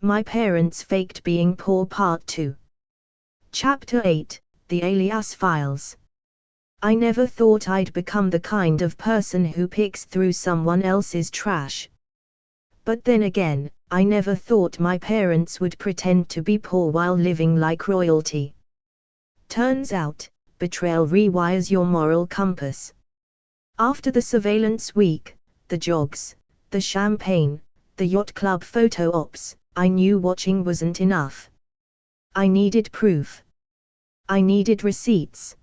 My Parents Faked Being Poor Part 2. Chapter 8, The Alias Files. I never thought I'd become the kind of person who picks through someone else's trash. But then again, I never thought my parents would pretend to be poor while living like royalty. Turns out, betrayal rewires your moral compass. After the surveillance week, the jogs, the champagne, the yacht club photo ops, I knew watching wasn't enough. I needed proof. I needed receipts.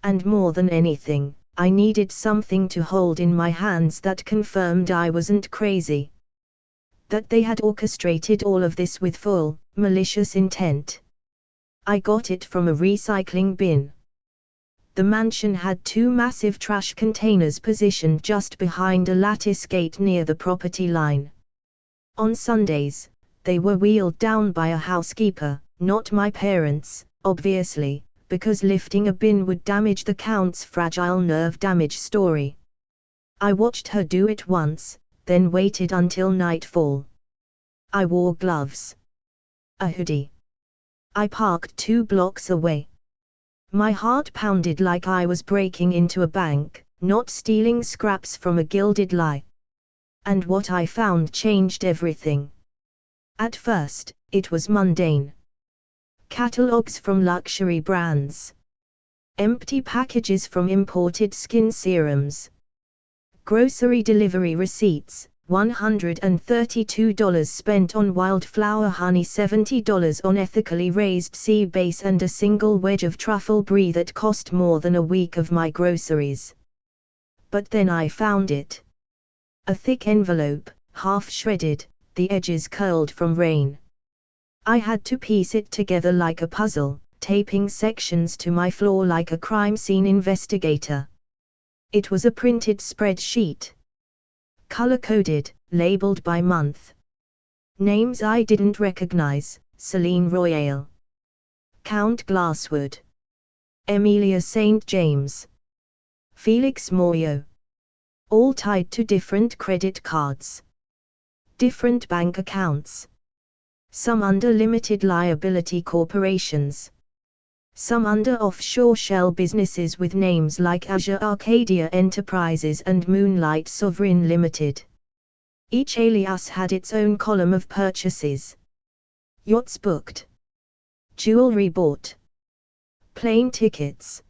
And more than anything, I needed something to hold in my hands that confirmed I wasn't crazy. That they had orchestrated all of this with full, malicious intent. I got it from a recycling bin. The mansion had 2 massive trash containers positioned just behind a lattice gate near the property line. On Sundays, they were wheeled down by a housekeeper, not my parents, obviously, because lifting a bin would damage the Count's fragile nerve damage story. I watched her do it once, then waited until nightfall. I wore gloves. A hoodie. I parked 2 blocks away. My heart pounded like I was breaking into a bank, not stealing scraps from a gilded lie. And what I found changed everything. At first, it was mundane. Catalogs from luxury brands. Empty packages from imported skin serums. Grocery delivery receipts, $132 spent on wildflower honey, $70 on ethically raised sea bass, and a single wedge of truffle brie that cost more than a week of my groceries. But then I found it. A thick envelope, half shredded, the edges curled from rain. I had to piece it together like a puzzle, taping sections to my floor like a crime scene investigator. It was a printed spreadsheet. Color-coded, labeled by month. Names I didn't recognize: Celine Royale, Count Glasswood, Emilia St. James, Felix Moyo. All tied to different credit cards. Different bank accounts. Some under limited liability corporations. Some under offshore shell businesses with names like Azure Arcadia Enterprises and Moonlight Sovereign Limited. Each alias had its own column of purchases. Yachts booked. Jewelry bought. Plane tickets.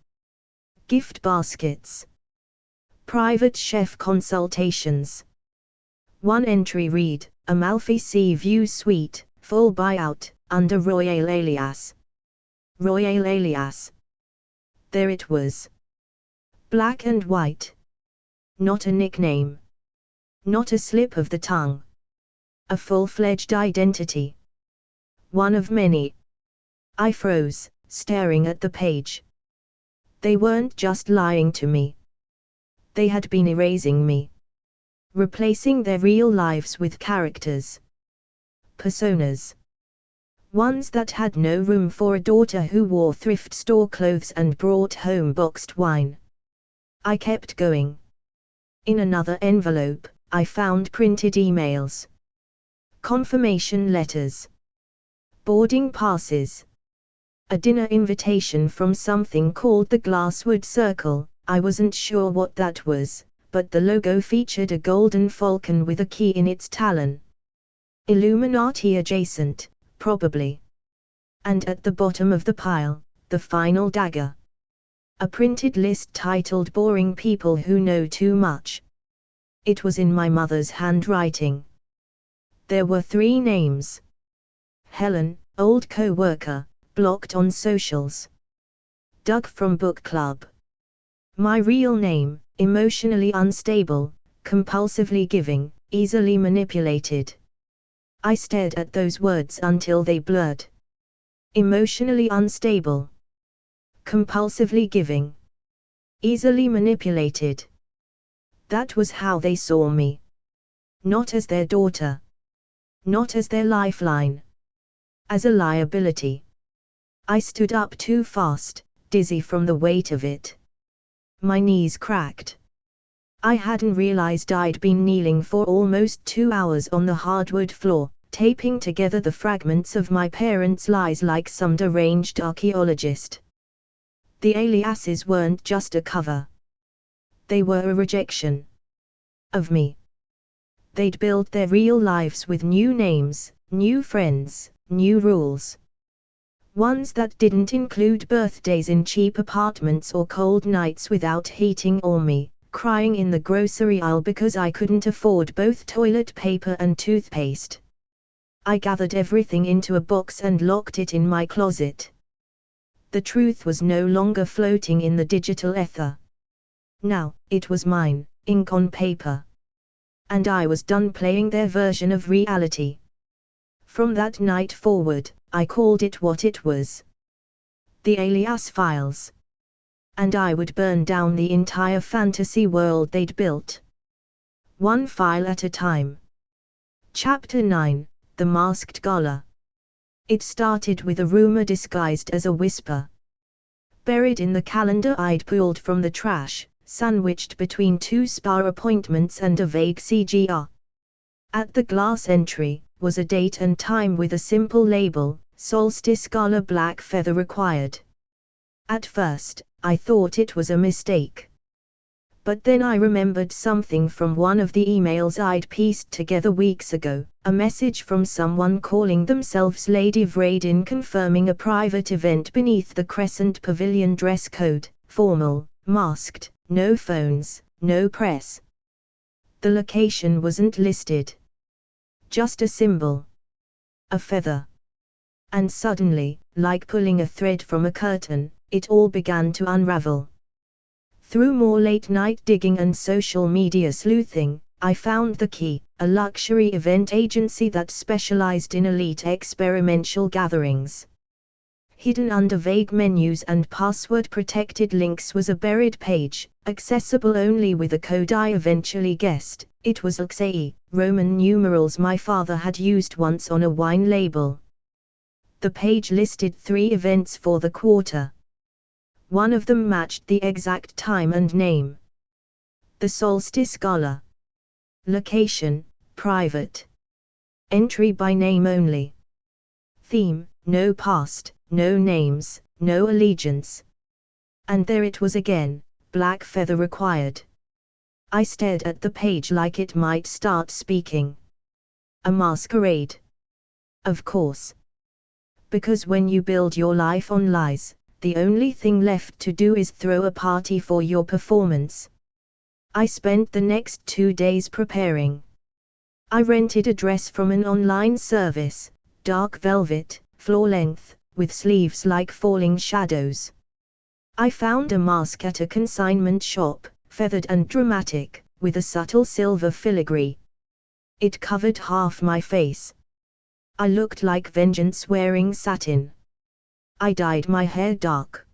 Gift baskets. Private chef consultations. One entry read, Amalfi Sea View Suite, full buyout, under Royal alias. Royal alias. There it was. Black and white. Not a nickname. Not a slip of the tongue. A full-fledged identity. One of many. I froze, staring at the page. They weren't just lying to me. They had been erasing me. Replacing their real lives with characters. Personas. Ones that had no room for a daughter who wore thrift store clothes and brought home boxed wine. I kept going. In another envelope, I found printed emails. Confirmation letters. Boarding passes. A dinner invitation from something called the Glasswood Circle. I wasn't sure what that was, but the logo featured a golden falcon with a key in its talon. Illuminati adjacent, probably. And at the bottom of the pile, the final dagger. A printed list titled Boring People Who Know Too Much. It was in my mother's handwriting. There were 3 names. Helen, old co-worker, blocked on socials. Doug from book club. My real name, emotionally unstable, compulsively giving, easily manipulated. I stared at those words until they blurred. Emotionally unstable. Compulsively giving. Easily manipulated. That was how they saw me. Not as their daughter. Not as their lifeline. As a liability. I stood up too fast, dizzy from the weight of it. My knees cracked. I hadn't realized I'd been kneeling for almost 2 hours on the hardwood floor, taping together the fragments of my parents' lies like some deranged archaeologist. The aliases weren't just a cover. They were a rejection of me. They'd built their real lives with new names, new friends, new rules. Ones that didn't include birthdays in cheap apartments or cold nights without heating or me crying in the grocery aisle because I couldn't afford both toilet paper and toothpaste. I gathered everything into a box and locked it in my closet. The truth was no longer floating in the digital ether. Now, it was mine, ink on paper. And I was done playing their version of reality. From that night forward, I called it what it was. The alias files. And I would burn down the entire fantasy world they'd built. One file at a time. Chapter 9, The Masked Gala. It started with a rumor disguised as a whisper. Buried in the calendar I'd pulled from the trash, sandwiched between 2 spa appointments and a vague CGR. At the glass entry, was a date and time with a simple label, Solstice Gala Black Feather Required. At first, I thought it was a mistake. But then I remembered something from one of the emails I'd pieced together weeks ago, a message from someone calling themselves Lady Vradin confirming a private event beneath the Crescent Pavilion dress code, formal, masked, no phones, no press. The location wasn't listed. Just a symbol. A feather. And suddenly, like pulling a thread from a curtain, it all began to unravel. Through more late-night digging and social media sleuthing, I found the key, a luxury event agency that specialized in elite experiential gatherings. Hidden under vague menus and password-protected links was a buried page, accessible only with a code I eventually guessed. It was XAE, Roman numerals my father had used once on a wine label. The page listed 3 events for the quarter. One of them matched the exact time and name. The Solstice Gala. Location, private. Entry by name only. Theme, no past, no names, no allegiance. And there it was again, black feather required. I stared at the page like it might start speaking. A masquerade. Of course. Because when you build your life on lies, the only thing left to do is throw a party for your performance. I spent the next 2 days preparing. I rented a dress from an online service, dark velvet, floor length, with sleeves like falling shadows. I found a mask at a consignment shop, feathered and dramatic, with a subtle silver filigree. It covered half my face. I looked like vengeance wearing satin. I dyed my hair dark.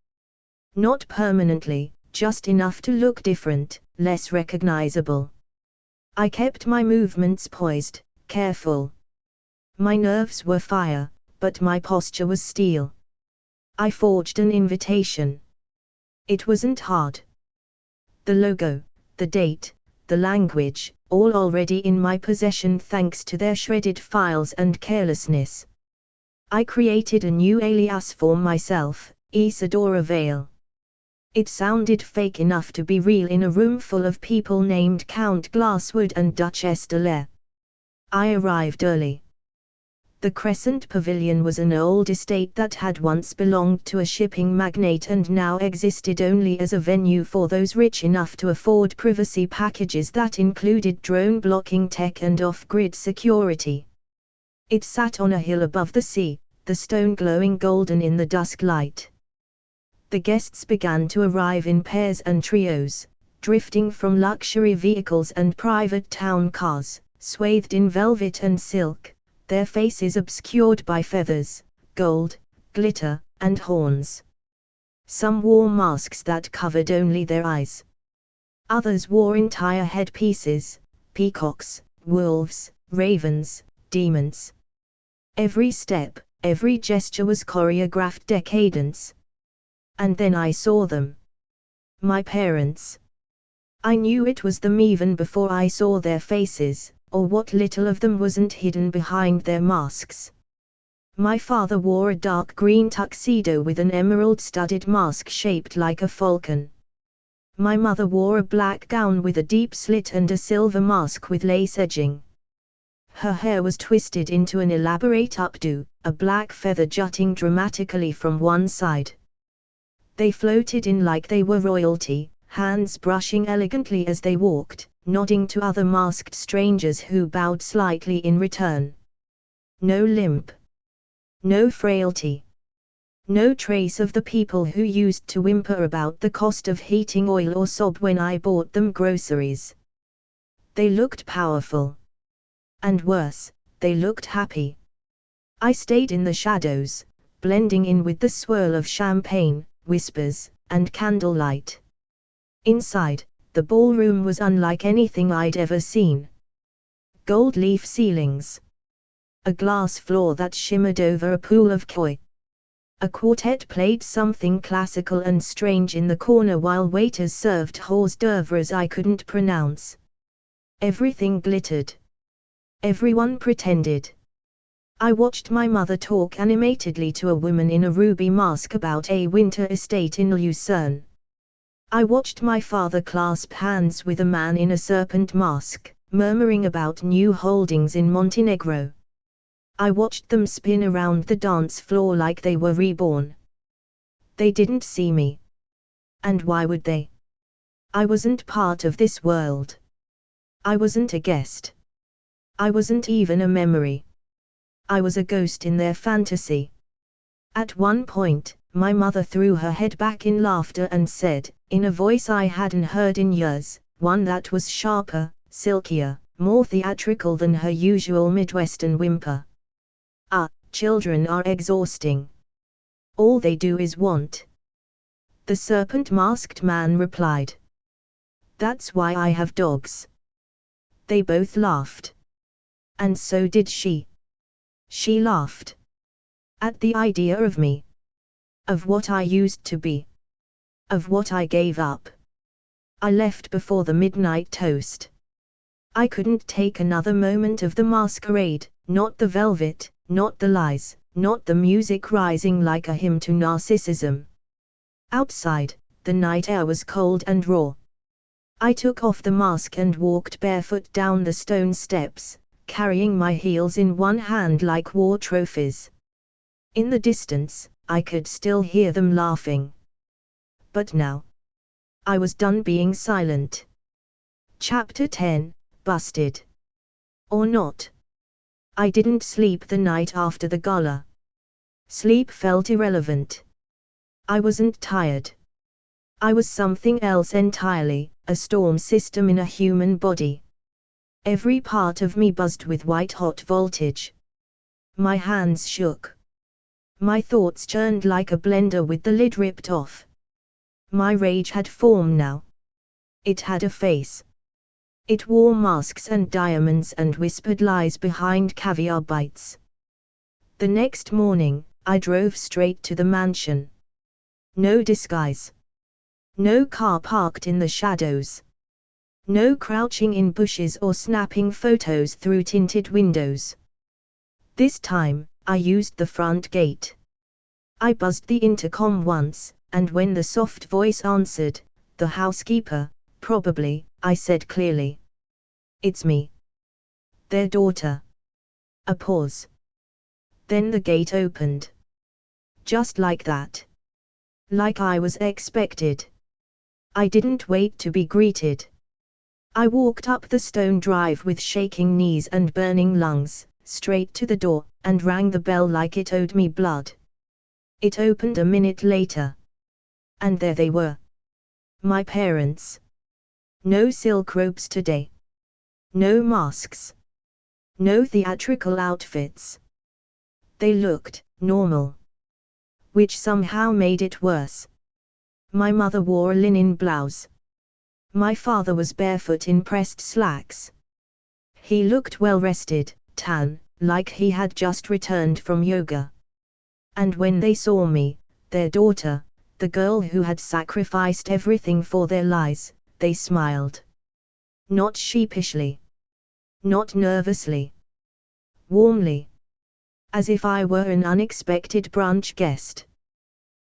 Not permanently, just enough to look different, less recognizable. I kept my movements poised, careful. My nerves were fire, but my posture was steel. I forged an invitation. It wasn't hard. The logo, the date, the language, all already in my possession thanks to their shredded files and carelessness. I created a new alias for myself, Isadora Vale. It sounded fake enough to be real in a room full of people named Count Glasswood and Duchess de Lair. I arrived early. The Crescent Pavilion was an old estate that had once belonged to a shipping magnate and now existed only as a venue for those rich enough to afford privacy packages that included drone-blocking tech and off-grid security. It sat on a hill above the sea, the stone glowing golden in the dusk light. The guests began to arrive in pairs and trios, drifting from luxury vehicles and private town cars, swathed in velvet and silk, their faces obscured by feathers, gold, glitter, and horns. Some wore masks that covered only their eyes. Others wore entire headpieces, peacocks, wolves, ravens, demons. Every step, every gesture was choreographed decadence. And then I saw them. My parents. I knew it was them even before I saw their faces, or what little of them wasn't hidden behind their masks. My father wore a dark green tuxedo with an emerald-studded mask shaped like a falcon. My mother wore a black gown with a deep slit and a silver mask with lace edging. Her hair was twisted into an elaborate updo, a black feather jutting dramatically from one side. They floated in like they were royalty, hands brushing elegantly as they walked, nodding to other masked strangers who bowed slightly in return. No limp. No frailty. No trace of the people who used to whimper about the cost of heating oil or sob when I bought them groceries. They looked powerful. And worse, they looked happy. I stayed in the shadows, blending in with the swirl of champagne, whispers, and candlelight. Inside, the ballroom was unlike anything I'd ever seen. Gold leaf ceilings. A glass floor that shimmered over a pool of koi. A quartet played something classical and strange in the corner while waiters served hors d'oeuvres I couldn't pronounce. Everything glittered. Everyone pretended. I watched my mother talk animatedly to a woman in a ruby mask about a winter estate in Lucerne. I watched my father clasp hands with a man in a serpent mask, murmuring about new holdings in Montenegro. I watched them spin around the dance floor like they were reborn. They didn't see me. And why would they? I wasn't part of this world. I wasn't a guest. I wasn't even a memory. I was a ghost in their fantasy. At one point, my mother threw her head back in laughter and said, in a voice I hadn't heard in years, one that was sharper, silkier, more theatrical than her usual Midwestern whimper. "Ah, children are exhausting. All they do is want." The serpent-masked man replied. "That's why I have dogs." They both laughed. And so did she. She laughed. At the idea of me. Of what I used to be. Of what I gave up. I left before the midnight toast. I couldn't take another moment of the masquerade, not the velvet, not the lies, not the music rising like a hymn to narcissism. Outside, the night air was cold and raw. I took off the mask and walked barefoot down the stone steps, carrying my heels in one hand like war trophies. In the distance, I could still hear them laughing. But now, I was done being silent. Chapter 10, Busted. Or not. I didn't sleep the night after the gala. Sleep felt irrelevant. I wasn't tired. I was something else entirely, a storm system in a human body. Every part of me buzzed with white-hot voltage. My hands shook. My thoughts churned like a blender with the lid ripped off. My rage had form now. It had a face. It wore masks and diamonds and whispered lies behind caviar bites. The next morning, I drove straight to the mansion. No disguise. No car parked in the shadows. No crouching in bushes or snapping photos through tinted windows. This time, I used the front gate. I buzzed the intercom once, and when the soft voice answered, "The housekeeper, probably," I said clearly, "It's me. Their daughter." A pause. Then the gate opened. Just like that. Like I was expected. I didn't wait to be greeted. I walked up the stone drive with shaking knees and burning lungs, straight to the door, and rang the bell like it owed me blood. It opened a minute later. And there they were. My parents. No silk robes today. No masks. No theatrical outfits. They looked normal. Which somehow made it worse. My mother wore a linen blouse. My father was barefoot in pressed slacks. He looked well rested, tan, like he had just returned from yoga. And when they saw me, their daughter, the girl who had sacrificed everything for their lies, they smiled. Not sheepishly. Not nervously. Warmly. As if I were an unexpected brunch guest.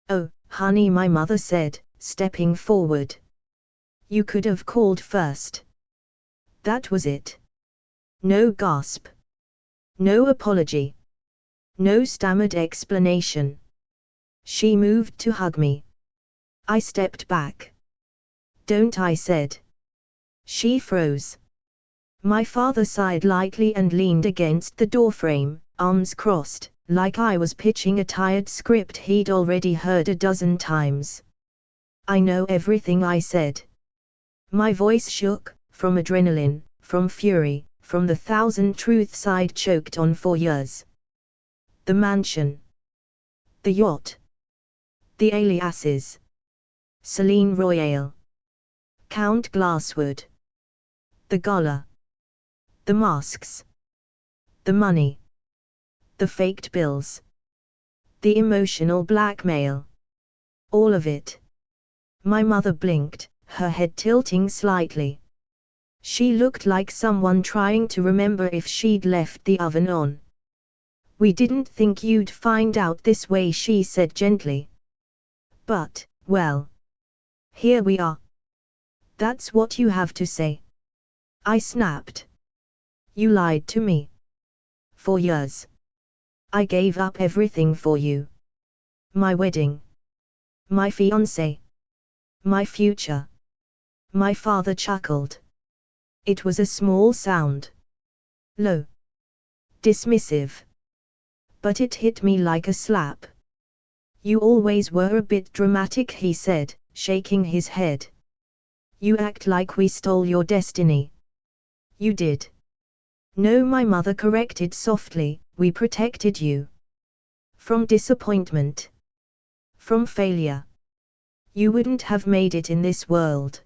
"Oh, honey," my mother said, stepping forward. "You could have called first." That was it. No gasp. No apology. No stammered explanation. She moved to hug me. I stepped back. "Don't," I said. She froze. My father sighed lightly and leaned against the doorframe, arms crossed, like I was pitching a tired script he'd already heard a dozen times. "I know everything," I said. My voice shook, from adrenaline, from fury, from the thousand truths I'd choked on for years. The mansion. The yacht. The aliases. Celine Royale. Count Glasswood. The gala. The masks. The money. The faked bills. The emotional blackmail. All of it. My mother blinked, her head tilting slightly. She looked like someone trying to remember if she'd left the oven on. "We didn't think you'd find out this way," she said gently. "But, well. Here we are. That's what you have to say." I snapped. "You lied to me. For years. I gave up everything for you. My wedding. My fiancé. My future." My father chuckled. It was a small sound. Low. Dismissive. But it hit me like a slap. "You always were a bit dramatic," he said, shaking his head. "You act like we stole your destiny." "You did." "No," my mother corrected softly, "we protected you. From disappointment. From failure. You wouldn't have made it in this world.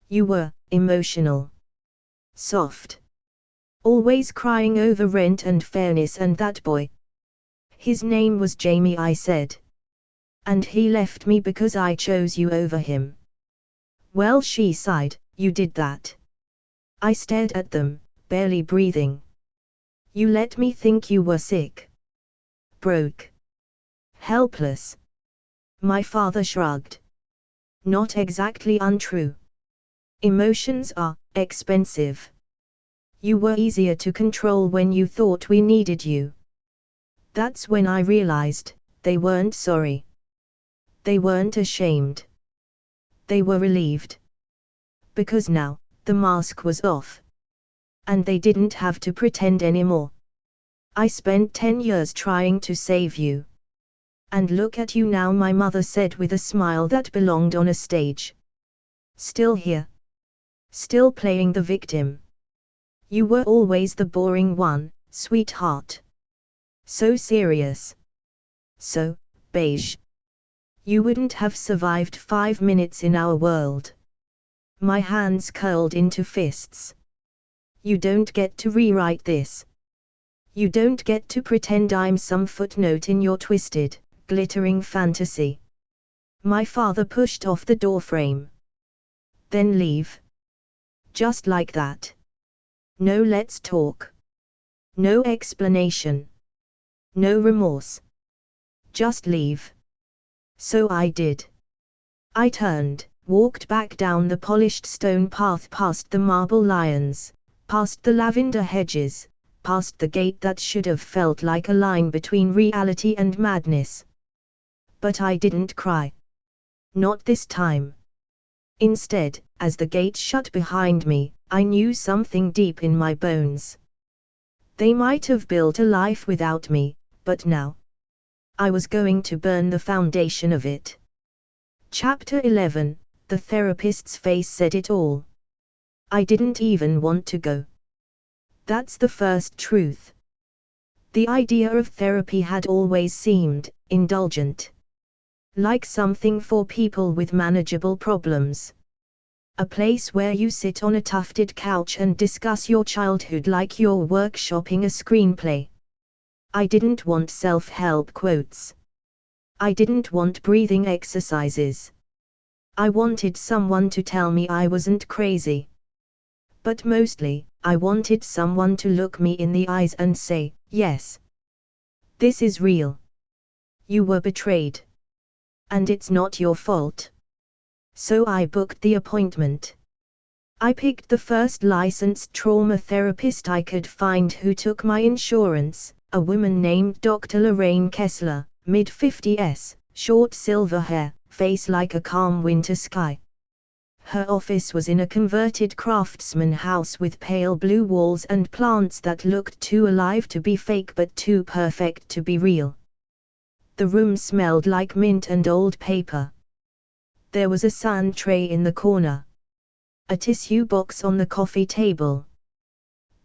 You were emotional. Soft. Always crying over rent and fairness and that boy. His name was Jamie," I said. "And he left me because I chose you over him." "Well," she sighed, "you did that." I stared at them, barely breathing. "You let me think you were sick. Broke. Helpless." My father shrugged. "Not exactly untrue. Emotions are expensive. You were easier to control when you thought we needed you." That's when I realized, they weren't sorry. They weren't ashamed. They were relieved. Because now, the mask was off. And they didn't have to pretend anymore. "I spent 10 years trying to save you. And look at you now," my mother said with a smile that belonged on a stage. "Still here. Still playing the victim. You were always the boring one, sweetheart. So serious. So beige. You wouldn't have survived 5 minutes in our world." My hands curled into fists. "You don't get to rewrite this. You don't get to pretend I'm some footnote in your twisted, glittering fantasy." My father pushed off the doorframe. "Then leave. Just like that. No let's talk. No explanation. No remorse. Just leave." So I did. I turned, walked back down the polished stone path past the marble lions, past the lavender hedges, past the gate that should have felt like a line between reality and madness. But I didn't cry. Not this time. Instead, as the gate shut behind me, I knew something deep in my bones. They might have built a life without me, but now I was going to burn the foundation of it. Chapter 11, The therapist's face said it all. I didn't even want to go. That's the first truth. The idea of therapy had always seemed indulgent. Like something for people with manageable problems. A place where you sit on a tufted couch and discuss your childhood like you're workshopping a screenplay. I didn't want self-help quotes. I didn't want breathing exercises. I wanted someone to tell me I wasn't crazy. But mostly, I wanted someone to look me in the eyes and say, yes, this is real. You were betrayed. And it's not your fault. So I booked the appointment. I picked the first licensed trauma therapist I could find who took my insurance, a woman named Dr. Lorraine Kessler, mid-50s, short silver hair, face like a calm winter sky. Her office was in a converted craftsman house with pale blue walls and plants that looked too alive to be fake but too perfect to be real. The room smelled like mint and old paper. There was a sand tray in the corner. A tissue box on the coffee table.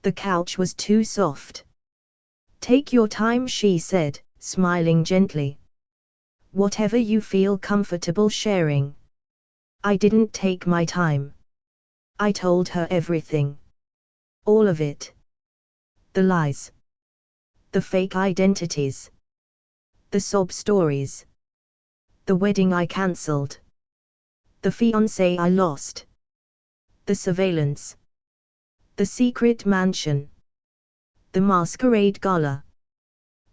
The couch was too soft. Take your time, she said, smiling gently. Whatever you feel comfortable sharing. I didn't take my time. I told her everything. All of it. The lies. The fake identities. The sob stories. The wedding I cancelled. The fiancé I lost. The surveillance. The secret mansion. The masquerade gala.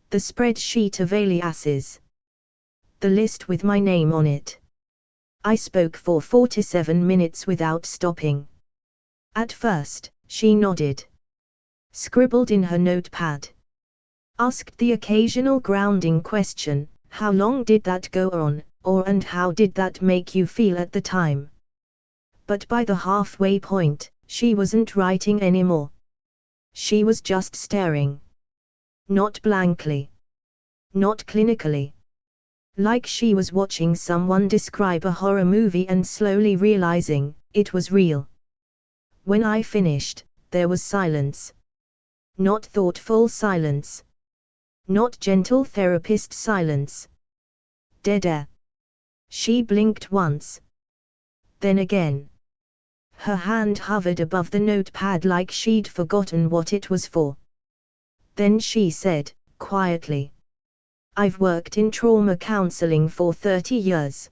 The spreadsheet of aliases. The list with my name on it. I spoke for 47 minutes without stopping. At first, she nodded. Scribbled in her notepad. Asked the occasional grounding question, how long did that go on, and how did that make you feel at the time? But by the halfway point, she wasn't writing anymore. She was just staring. Not blankly. Not clinically. Like she was watching someone describe a horror movie and slowly realizing, it was real. When I finished, there was silence. Not thoughtful silence. Not gentle therapist silence. Dead air. She blinked once. Then again. Her hand hovered above the notepad like she'd forgotten what it was for. Then she said, quietly. I've worked in trauma counseling for 30 years.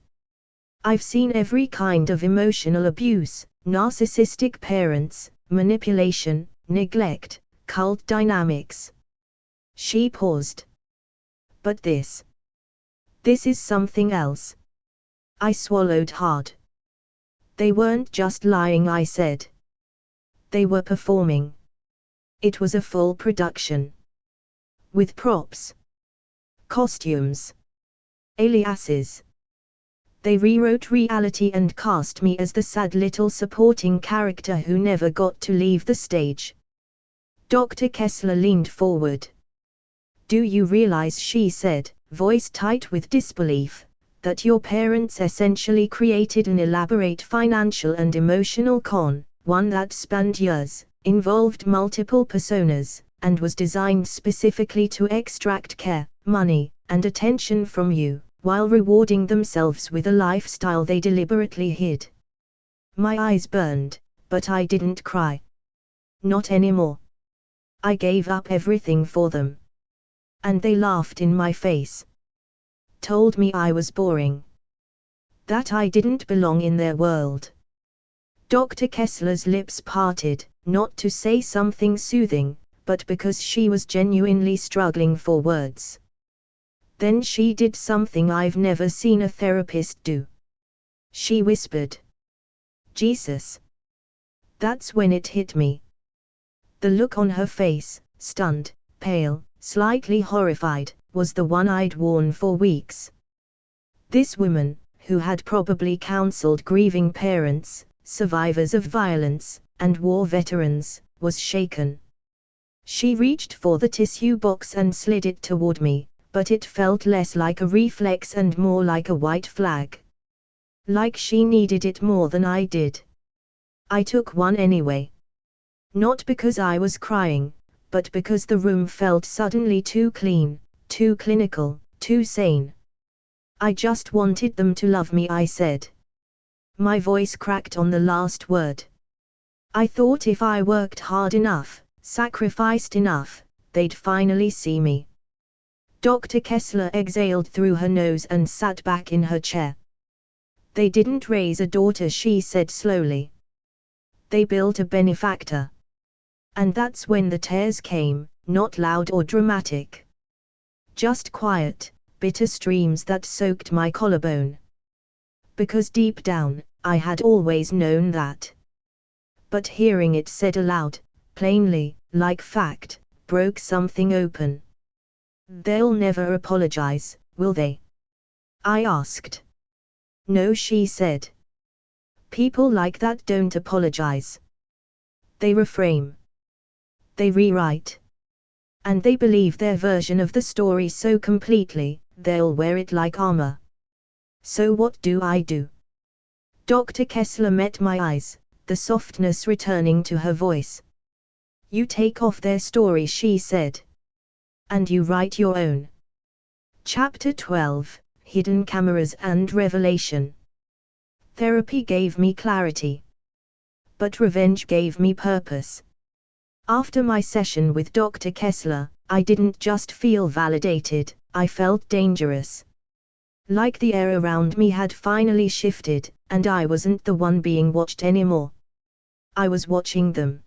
I've seen every kind of emotional abuse, narcissistic parents, manipulation, neglect, cult dynamics. She paused. But this is something else. I swallowed hard. They weren't just lying, I said. They were performing. It was a full production. With props. Costumes. Aliases. They rewrote reality and cast me as the sad little supporting character who never got to leave the stage. Dr. Kessler leaned forward. Do you realize, she said, voice tight with disbelief, that your parents essentially created an elaborate financial and emotional con, one that spanned years, involved multiple personas, and was designed specifically to extract care, money, and attention from you, while rewarding themselves with a lifestyle they deliberately hid. My eyes burned, but I didn't cry. Not anymore. I gave up everything for them. And they laughed in my face. Told me I was boring. That I didn't belong in their world. Dr. Kessler's lips parted, not to say something soothing, but because she was genuinely struggling for words. Then she did something I've never seen a therapist do. She whispered. Jesus. That's when it hit me. The look on her face, stunned, pale, slightly horrified, was the one I'd worn for weeks. This woman, who had probably counseled grieving parents, survivors of violence, and war veterans, was shaken. She reached for the tissue box and slid it toward me, but it felt less like a reflex and more like a white flag. Like she needed it more than I did. I took one anyway. Not because I was crying, but because the room felt suddenly too clean, too clinical, too sane. I just wanted them to love me, I said. My voice cracked on the last word. I thought if I worked hard enough, sacrificed enough, they'd finally see me. Dr. Kessler exhaled through her nose and sat back in her chair. They didn't raise a daughter, she said slowly. They built a benefactor. And that's when the tears came, not loud or dramatic. Just quiet, bitter streams that soaked my collarbone. Because deep down, I had always known that. But hearing it said aloud, plainly, like fact, broke something open. They'll never apologize, will they? I asked. No, she said. People like that don't apologize. They reframe. They rewrite. And they believe their version of the story so completely, they'll wear it like armor. So what do I do? Dr. Kessler met my eyes, the softness returning to her voice. You take off their story, she said. And you write your own. Chapter 12, Hidden Cameras and Revelation. Therapy gave me clarity. But revenge gave me purpose. After my session with Dr. Kessler, I didn't just feel validated, I felt dangerous. Like the air around me had finally shifted, and I wasn't the one being watched anymore. I was watching them.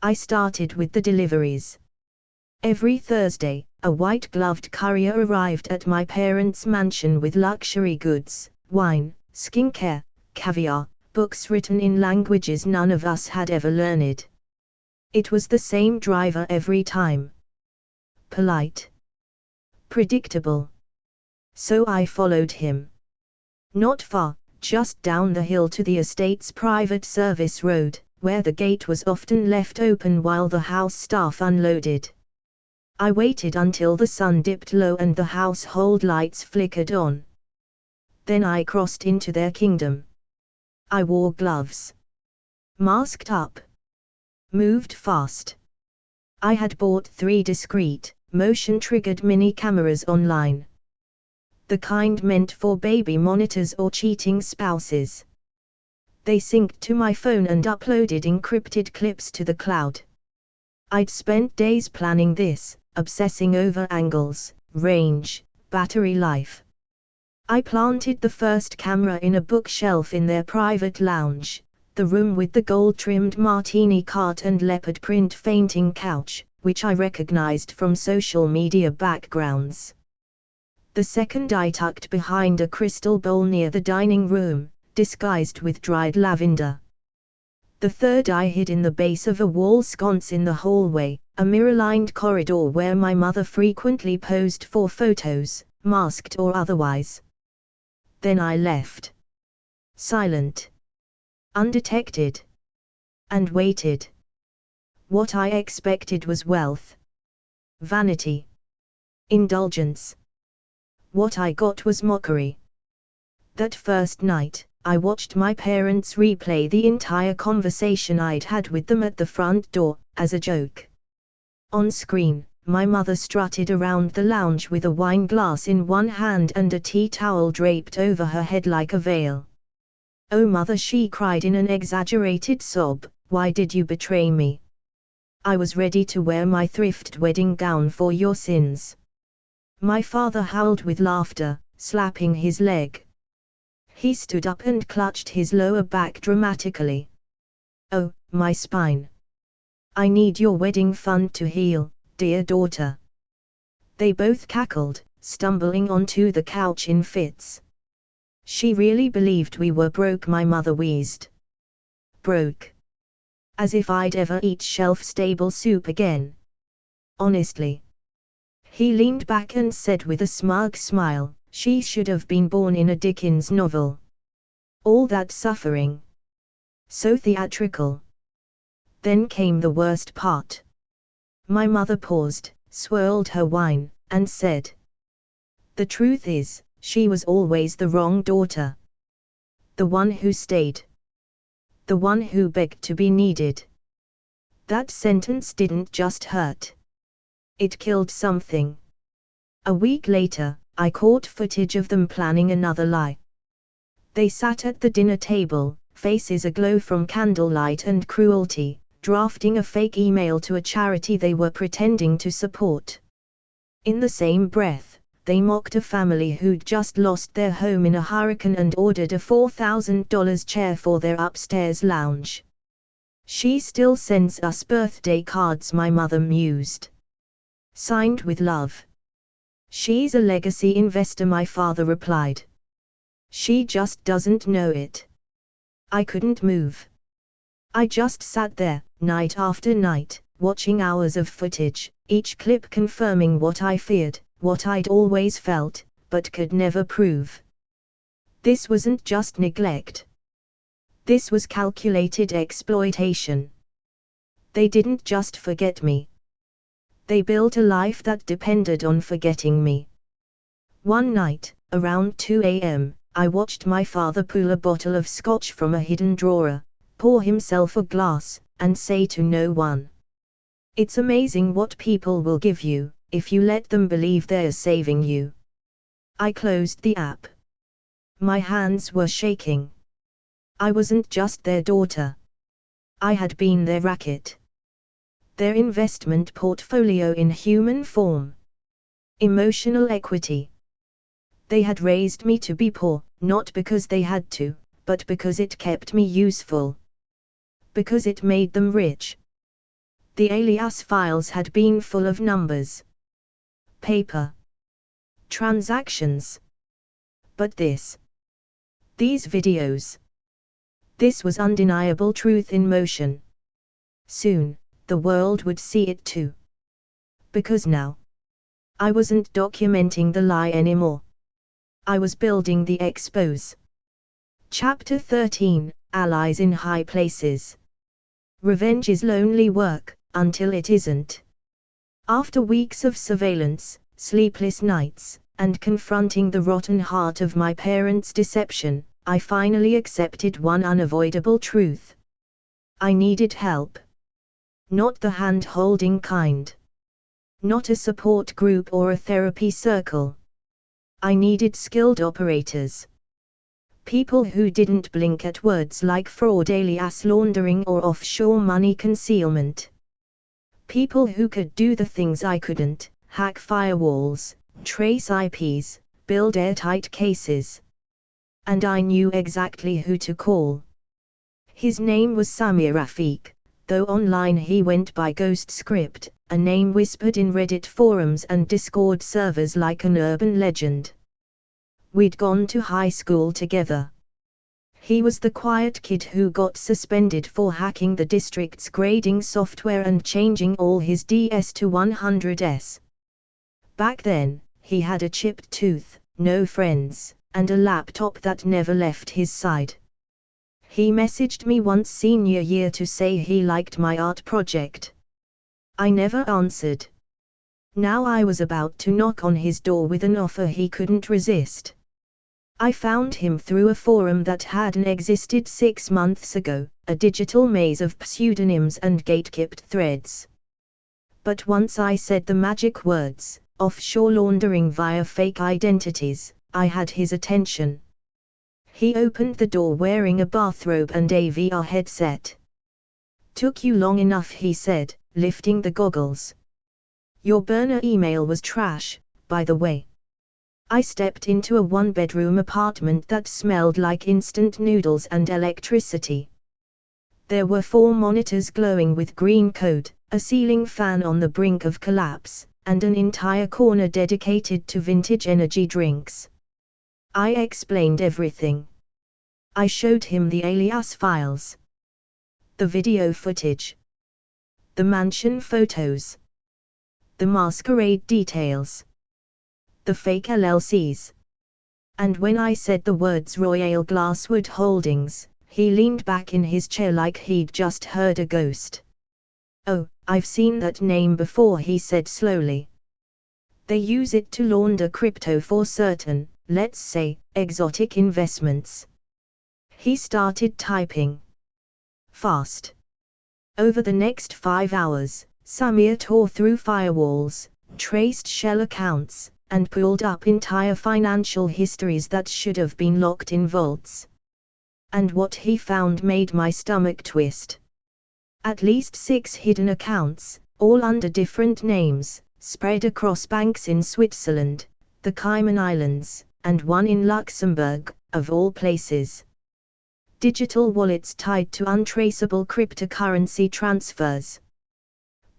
I started with the deliveries. Every Thursday, a white-gloved courier arrived at my parents' mansion with luxury goods, wine, skincare, caviar, books written in languages none of us had ever learned. It was the same driver every time. Polite. Predictable. So I followed him. Not far, just down the hill to the estate's private service road, where the gate was often left open while the house staff unloaded. I waited until the sun dipped low and the household lights flickered on. Then I crossed into their kingdom. I wore gloves. Masked up. Moved fast. I had bought 3 discreet, motion-triggered mini cameras online. The kind meant for baby monitors or cheating spouses. They synced to my phone and uploaded encrypted clips to the cloud. I'd spent days planning this, obsessing over angles, range, battery life. I planted the first camera in a bookshelf in their private lounge, the room with the gold-trimmed martini cart and leopard print fainting couch, which I recognized from social media backgrounds. The second I tucked behind a crystal bowl near the dining room, disguised with dried lavender. The third I hid in the base of a wall sconce in the hallway, a mirror-lined corridor where my mother frequently posed for photos, masked or otherwise. Then I left. Silent. Undetected. And waited. What I expected was wealth. Vanity. Indulgence. What I got was mockery. That first night, I watched my parents replay the entire conversation I'd had with them at the front door, as a joke. On screen, my mother strutted around the lounge with a wine glass in one hand and a tea towel draped over her head like a veil. "Oh mother," she cried in an exaggerated sob, "why did you betray me? I was ready to wear my thrifted wedding gown for your sins." My father howled with laughter, slapping his leg. He stood up and clutched his lower back dramatically. "Oh, my spine. I need your wedding fund to heal, dear daughter." They both cackled, stumbling onto the couch in fits. "She really believed we were broke," my mother wheezed. "Broke? As if I'd ever eat shelf-stable soup again. Honestly." He leaned back and said with a smug smile, "She should have been born in a Dickens novel. All that suffering. So theatrical." Then came the worst part. My mother paused, swirled her wine, and said, "The truth is, she was always the wrong daughter. The one who stayed. The one who begged to be needed." That sentence didn't just hurt. It killed something. A week later, I caught footage of them planning another lie. They sat at the dinner table, faces aglow from candlelight and cruelty, drafting a fake email to a charity they were pretending to support. In the same breath, they mocked a family who'd just lost their home in a hurricane and ordered a $4,000 chair for their upstairs lounge. She still sends us birthday cards, my mother mused. Signed with love. She's a legacy investor, my father replied. She just doesn't know it. I couldn't move. I just sat there, night after night, watching hours of footage, each clip confirming what I feared, what I'd always felt, but could never prove. This wasn't just neglect. This was calculated exploitation. They didn't just forget me. They built a life that depended on forgetting me. One night, around 2 a.m., I watched my father pull a bottle of scotch from a hidden drawer, pour himself a glass, and say to no one, "It's amazing what people will give you, if you let them believe they're saving you." I closed the app. My hands were shaking. I wasn't just their daughter. I had been their racket. Their investment portfolio in human form. Emotional equity. They had raised me to be poor, not because they had to, but because it kept me useful. Because it made them rich. The alias files had been full of numbers. Paper. Transactions. But these videos. This was undeniable truth in motion. Soon, the world would see it too. Because now, I wasn't documenting the lie anymore. I was building the expose. Chapter 13, Allies in High Places. Revenge is lonely work, until it isn't. After weeks of surveillance, sleepless nights, and confronting the rotten heart of my parents' deception, I finally accepted one unavoidable truth. I needed help. Not the hand-holding kind. Not a support group or a therapy circle. I needed skilled operators. People who didn't blink at words like fraud, alias laundering, or offshore money concealment. People who could do the things I couldn't: hack firewalls, trace IPs, build airtight cases. And I knew exactly who to call. His name was Samir Rafiq, though online he went by Ghost Script, a name whispered in Reddit forums and Discord servers like an urban legend. We'd gone to high school together. He was the quiet kid who got suspended for hacking the district's grading software and changing all his DS to 100s. Back then, he had a chipped tooth, no friends, and a laptop that never left his side. He messaged me once senior year to say he liked my art project. I never answered. Now I was about to knock on his door with an offer he couldn't resist. I found him through a forum that hadn't existed 6 months ago, a digital maze of pseudonyms and gatekept threads. But once I said the magic words, offshore laundering via fake identities, I had his attention. He opened the door wearing a bathrobe and a VR headset. "Took you long enough," he said, lifting the goggles. "Your burner email was trash, by the way." I stepped into a one-bedroom apartment that smelled like instant noodles and electricity. There were 4 monitors glowing with green code, a ceiling fan on the brink of collapse, and an entire corner dedicated to vintage energy drinks. I explained everything. I showed him the alias files. The video footage. The mansion photos. The masquerade details. The fake LLCs. And when I said the words Royal Glasswood Holdings, he leaned back in his chair like he'd just heard a ghost. "Oh, I've seen that name before," he said slowly. "They use it to launder crypto for certain, let's say, exotic investments." He started typing. Fast. Over the next 5 hours, Samir tore through firewalls, traced shell accounts, and pulled up entire financial histories that should have been locked in vaults. And what he found made my stomach twist. At least 6 hidden accounts, all under different names, spread across banks in Switzerland, the Cayman Islands, and one in Luxembourg, of all places. Digital wallets tied to untraceable cryptocurrency transfers.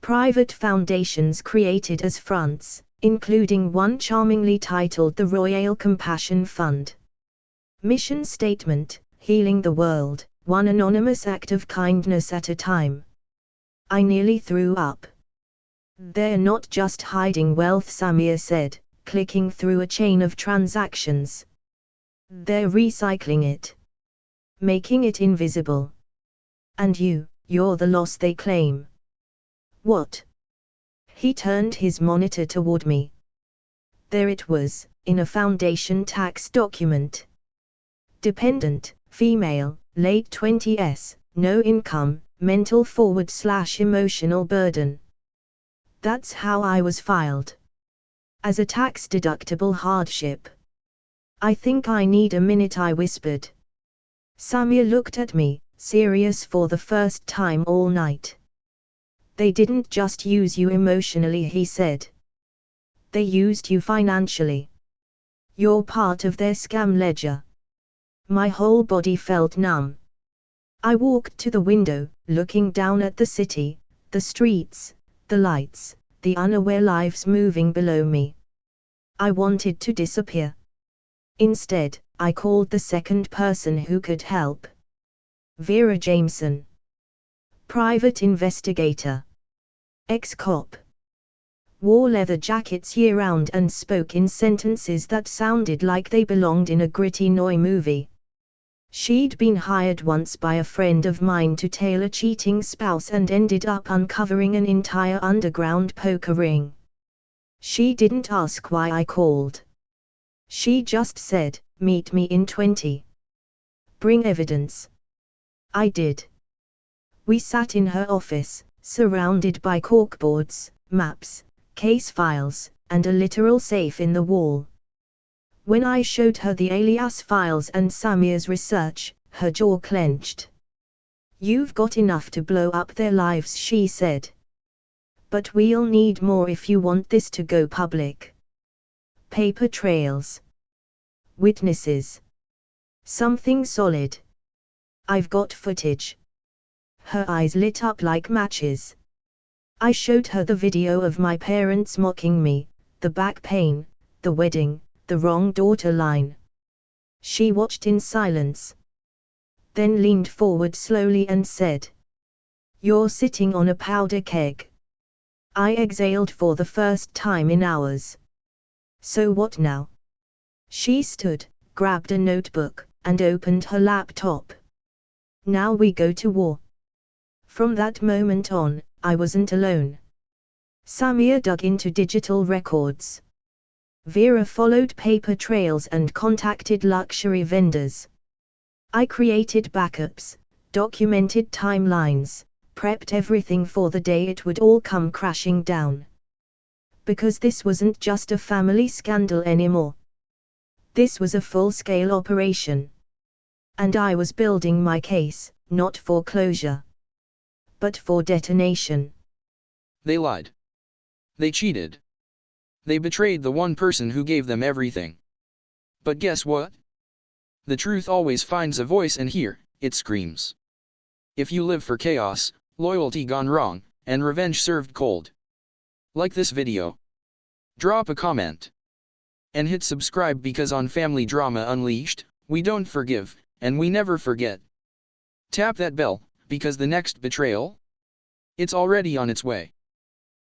Private foundations created as fronts, including one charmingly titled the Royal Compassion Fund. Mission statement: healing the world, one anonymous act of kindness at a time. I nearly threw up. They're not just hiding wealth, Samir said, clicking through a chain of transactions. They're recycling it. Making it invisible. And you're the loss they claim. What? He turned his monitor toward me. There it was, in a foundation tax document. Dependent, female, late 20s, no income, mental /emotional burden. That's how I was filed. As a tax-deductible hardship. I think I need a minute, I whispered. Samir looked at me, serious for the first time all night. They didn't just use you emotionally, he said. They used you financially. You're part of their scam ledger. My whole body felt numb. I walked to the window, looking down at the city, the streets, the lights, the unaware lives moving below me. I wanted to disappear. Instead, I called the second person who could help. Vera Jameson. Private investigator. Ex-cop. Wore leather jackets year-round and spoke in sentences that sounded like they belonged in a gritty Noi movie. She'd been hired once by a friend of mine to tail a cheating spouse and ended up uncovering an entire underground poker ring. She didn't ask why I called. She just said, meet me in 20. Bring evidence. I did. We sat in her office, surrounded by corkboards, maps, case files, and a literal safe in the wall. When I showed her the alias files and Samir's research, her jaw clenched. You've got enough to blow up their lives, she said. But we'll need more if you want this to go public. Paper trails. Witnesses. Something solid. I've got footage. Her eyes lit up like matches. I showed her the video of my parents mocking me, the back pain, the wedding, the wrong daughter line. She watched in silence. Then leaned forward slowly and said, "You're sitting on a powder keg." I exhaled for the first time in hours. So what now? She stood, grabbed a notebook, and opened her laptop. Now we go to war. From that moment on, I wasn't alone. Samir dug into digital records. Vera followed paper trails and contacted luxury vendors. I created backups, documented timelines, prepped everything for the day it would all come crashing down. Because this wasn't just a family scandal anymore. This was a full-scale operation. And I was building my case, not for closure, but for detonation. They lied. They cheated. They betrayed the one person who gave them everything. But guess what? The truth always finds a voice, and here, it screams. If you live for chaos, loyalty gone wrong, and revenge served cold. Like this video. Drop a comment. And hit subscribe, because on Family Drama Unleashed, we don't forgive, and we never forget. Tap that bell, because the next betrayal? It's already on its way.